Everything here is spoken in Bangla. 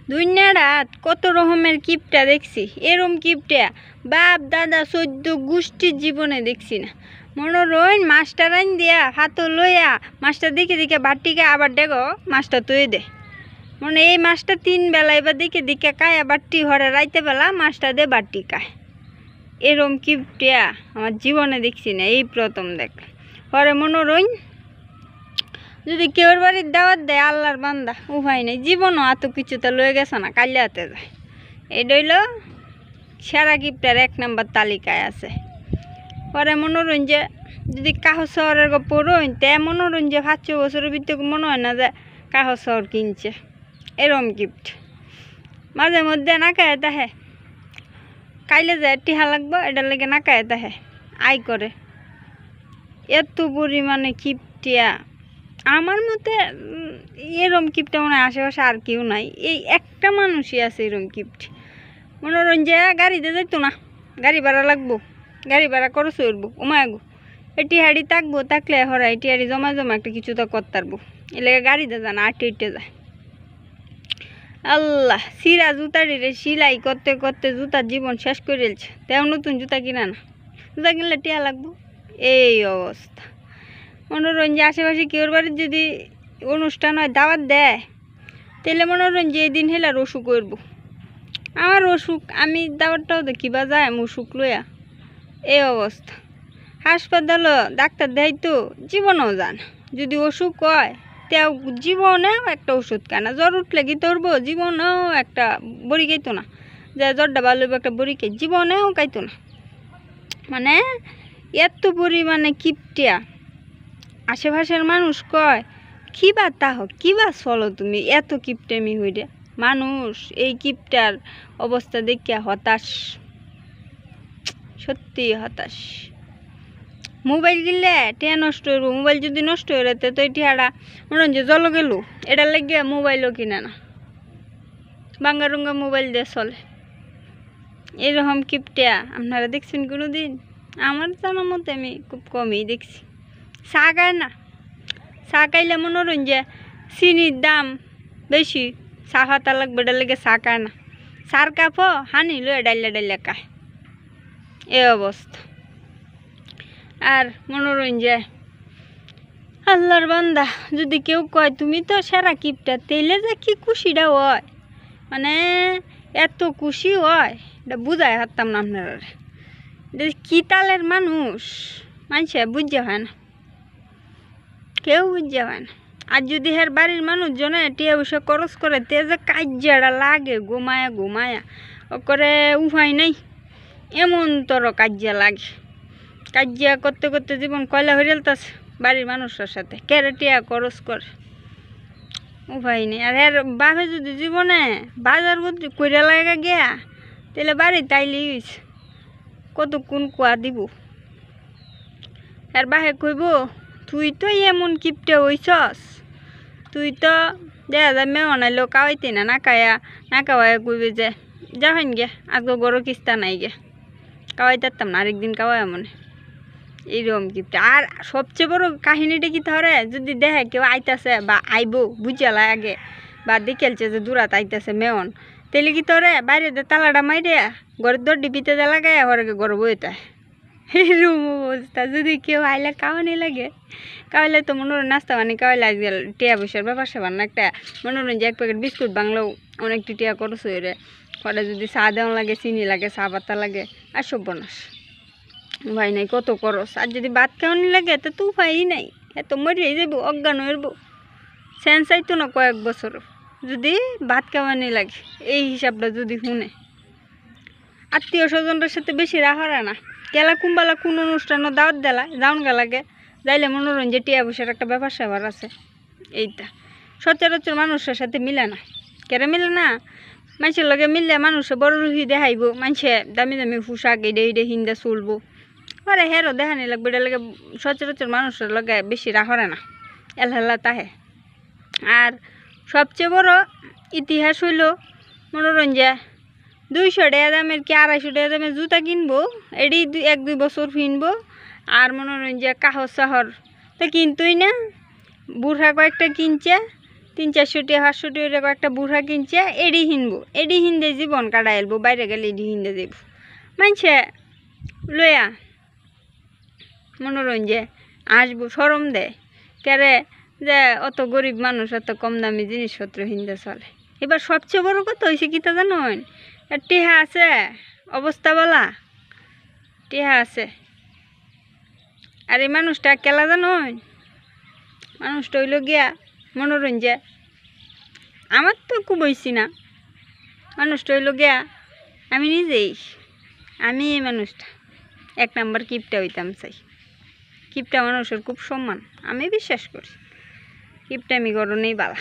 দুনিয়াটা কত রকমের কিপটা দেখছি, এরম কিপটা বাপ দাদা 14 গোষ্ঠীর জীবনে দেখছি না। মনে রইন মাছটা রাইন দিয়া হাত লইয়া মাছটা দিকে দিকে বাটিকে আবার দেখো মাছটা তৈ দে। মনে এই মাছটা 3 বেলা এবার দিকে দিকে কায়া বাটি হরে রাইতে বেলা মাছটা দে বাটি কায়। এরম কিপটা আমার জীবনে দেখছি না, এই প্রথম দেখ। পরে মনে রইন যদি কেউর বাড়ির দাওয়াত দেয় আল্লাহর বান্দা উপায় নেই, জীবনও এত কিছুতে লয়ে গেছে না, কাল্লে হাতে যায়। এটা হইল সেরা গিফটের 1 নম্বর তালিকায় আছে। পরে মনোরঞ্জন যে যদি কাহ শহরের গপ্প রইন তে মনোরঞ্জন যে 5 বছরের ভিতরে মনে হয় না যে কাহ শহর কিনছে। এরম গিফট মাঝে মধ্যে না খায় তাহে কাইলে যায় টিহা লাগবো এটার লেগে না খায় তাহে আয় করে। এত পরিমাণে কিপটিয়া আমার মতে এরম কিপটা মনে হয় আশেপাশে আর কেউ নাই, এই একটা মানুষই আছে এরম কিপ্ট। মনোরঞ্জন গাড়িতে যাইতো না, গাড়ি ভাড়া লাগবো, গাড়ি ভাড়া খরচ হইব উমায়াগো এটি হাড়ি থাকবো, থাকলে হরা এটি হাড়ি জমা জমা একটা কিছু তো করতে পারবো, এ লেগে গাড়িতে যায় না আটে ইটে যায়। আল্লাহ সিরা জুতাটিরে সিলাই করতে করতে জুতার জীবন শেষ করে দিলছে, তেও নতুন জুতা কিনা না, জুতা কিনলে টিয়া লাগবো। এই অবস্থা। মনোরঞ্জন আশেপাশে কেউর বাড়ির যদি অনুষ্ঠান হয় দাওয়াত দেয় তাহলে মনোরঞ্জন এই দিন হেলার অসুখ করবো। আমার অসুখ আমি দাওয়াতটাও দেখিবা যায় অসুখ লইয়া। এই অবস্থা। হাসপাতালও ডাক্তার দেয় তো জীবনও যান, যদি অসুখ হয় তেও জীবনেও একটা ওষুধ খায় না, জ্বর উঠলে কি ধরবো জীবনেও একটা বড়ি খাইতো না, যে জ্বরটা ভালো হইব একটা বড়ি খাই জীবনেও খাইতো না। মানে এত পরিমাণে কিপটিয়া আশেপাশের মানুষ কয় কিবা তাহ কিবা চলো তুমি এত কিপটেমি হইরে। মানুষ এই কিপটার অবস্থা দেখিয়া হতাশ, সত্যি হতাশ। মোবাইল কিনলে টিয়া নষ্ট হইব, মোবাইল যদি নষ্ট হয়ে যেতে তো এই টিয়াটা মনে যে জল গেল এটা লাগিয়া মোবাইলও কিনে না, বাঙ্গা রুঙ্গা মোবাইল দিয়ে চলে। এরকম কিপটিয়া আপনারা দেখছেন কোনো দিন? আমার জানার মতে আমি খুব কমই দেখছি। চা খায় না, চা খাইলে মনোরঞ্জন চিনির দাম বেশি, চা খাতা লাগবে এটা লেগে চা খায় না, চার কাপও হানি লয়ে ডাইলে ডাইলে খায়। এ অবস্থা। আর মনোরঞ্জন আল্লাহর বান্দা যদি কেউ কয় তুমি তো সেরা কিপটা, তেলে যে কি খুশিটা হয়, মানে এত খুশি হয় এটা বুঝাই হারতাম না আপনারা। কি তালের মানুষ মানুষে বুঝতে হয় না, কেউ বুঝতে হয় না। আর যদি হের বাড়ির মানুষজনে টিয়া পয়সা খরচ করে তে যে কাজ্যাটা লাগে ঘুমায়া ঘুমায়া করে উপায় নেই, এমন তোর কাজ্যা লাগে। কাজ্যা করতে করতে জীবন কয়লা হয়ে যেতেছে বাড়ির মানুষের সাথে, কেরে টিয়া খরচ করে উপায় নেই। আর এর বাপে যদি জীবনে বাজার কইরা লাগা গিয়া তাহলে বাড়ি তাইলে কতক্ষণ কুয়া দিব। আর বাহে কইব তুই তো এমন কিপটে হইছস, তুই তো দেখা যায় মেয়ে অনাইলেও কাওয়াইতে না, না খায়া না খাওয়াই কইবে যে যাহেন গে আজকে গরো কিস্তা নাই গে কাওয়াই তারতাম না, আরেকদিন কাওয়াই মনে। এইরকম কিপটে। আর সবচেয়ে বড় কাহিনীটা কি ধরে যদি দেখে কেউ আইতাছে বা আইব বুঝালা আগে বা দেখেলছে যে দূরাত আইতাছে মেয়ন, তাহলে কি তোরে বাইরে তালাটা মাইরে ঘরের দর ডিপিতে দে লাগায় ঘরে ঘর বইতে। এরকম অবস্থা। যদি কেউ আইলে কাওয়ানি লাগে কাওয়াইলে তো নাস্তা বানি কাওয়াইলে আজকাল টিয়া পয়সার ব্যাপার সেবার না, একটা মনোরঞ্জন 1 প্যাকেট বিস্কুট বাংলাও অনেকটি টিয়া খরচ হয়ে পরে যদি চা দেওয়া লাগে চিনি লাগে চা পাতা লাগে আর সব বনাস উপায় নাই, কত খরচ। আর যদি ভাত খাওয়ানি লাগে তো তো উপায়ই নাই, এত মরিয়াই যাব অজ্ঞান হইব সেন্স চাইতো না কয়েক বছর যদি ভাত খাওয়ানি লাগে। এই হিসাবটা যদি শুনে আত্মীয় স্বজনদের সাথে বেশি রাখারা না, গেলা কুম্বালা কোন অনুষ্ঠানও দাওয়াত দেলা যাওন গেলাগে যাইলে মনোরঞ্জন টিয়া পয়সার একটা ব্যাপার স্যাপার আছে। এইটা সচরাচর মানুষের সাথে মিলে না, কেরে মিলে না, মানুষের লগে মিললে মানুষে বড় রুহি দেখাইব, মানুষে দামি দামি পোশাক এডে এডে হিন্দা চলবো, আরে হেরও দেখানি লাগবে, এটা লাগে সচরাচর মানুষের লগে বেশি রাখরে না, এলহেলা তাহে। আর সবচেয়ে বড় ইতিহাস হইল মনোরঞ্জন 200 টাকা দামের কি 250 টাকা দামের জুতা কিনবো, এটি 1-2 বছর কিনবো। আর মনোরঞ্জন কাহর চাহর তো কিনতোই না, বুড়া কয়েকটা কিনছে 300-400 টাকা একটা বুড়া কিনছে এডি হিনবো এডি হিন্দে জীবন কাটাই এলবো বাইরে গেলে এডি হিন্দে যাব মানছে লয়া মনোরঞ্জে আসবো সরম দেয় কেরে যে অত গরিব মানুষ অত কম দামি জিনিসপত্র হিন্দে চলে এবার সবচেয়ে বড় কথা হয়েছে কি তা জানুন টেহা আছে অবস্থা বলা টেহা আছে আর এই মানুষটা কেলা জানুন মানুষটা হইল গিয়া মনোরঞ্জে আমার তো খুব হইছি না মানুষটা হইল গিয়া আমি নিজেই আমি এই মানুষটা 1 নাম্বার কিপটা হইতাম চাই কিপটা মানুষের খুব সম্মান আমি বিশ্বাস করি কিপটা আমি গরনেই বালা